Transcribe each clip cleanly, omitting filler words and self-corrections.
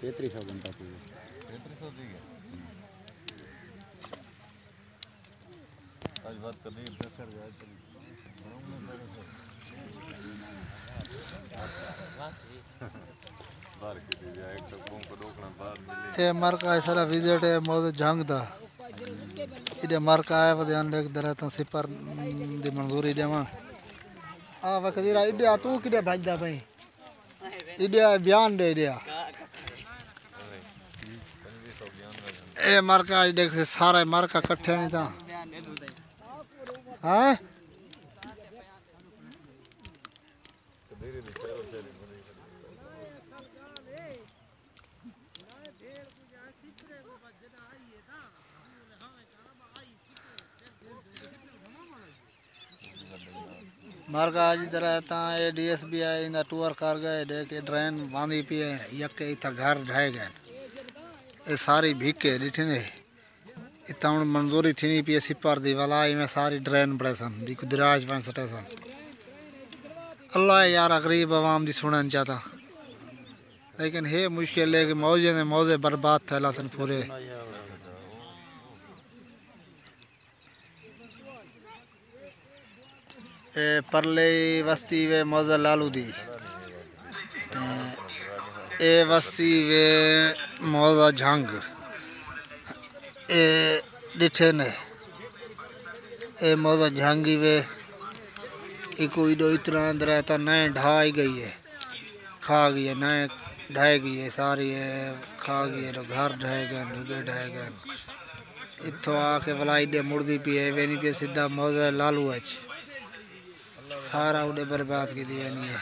3300 घंटा थी 3300 थी गया आज बात कर ली प्रेशर गया चल बाहर के दे एक तो कौन को दोखना बाहर मिले ये मार्का है सारा विजिट है मौज जंग दा इधर मार्का है ध्यान देख दरा तो सिपर दी मंजूरी देवा आ वकदीरा इधर तू किधर भाजदा भाई इधर बयान दे दिया ए मार्का देख से सारा मार्का इकट्ठे नहीं था हां मार्का आज तरह ता ए डीएसबी आई इंदा टूर कर गए देख ड्रेन बांधी पी है यके इता घर ढाए गए ए सारी भीके दिठने इता हुन मंजूरी थी पी सिपर दी वाला में सारी ड्रेन बड़े सन दी कुदराज वन सटे सन अल्लाह यार गरीब आवाम दी सुनन चाहता लेकिन हे मुश्किल है कि मौजे ने मौजे बर्बाद थैला सन पूरे ए परले वस्ती वे मौजा लालू दी ए वस्ती वे मौजा झंग ए डिठे ने ए मौजा झंगी वे कोई दो इतना अंदर है तो नए ढाई गई है खा गई है नए ढाई गई है सारी है खा गई है तो घर ढाए गए ढुगे ढाए गए इतो आके वलाई दे मुर्दी पी है वे नहीं पे सीधा मौजा लालू है सारा उड़े बर्बाद की दी नहीं है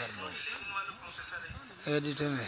एडिटर है।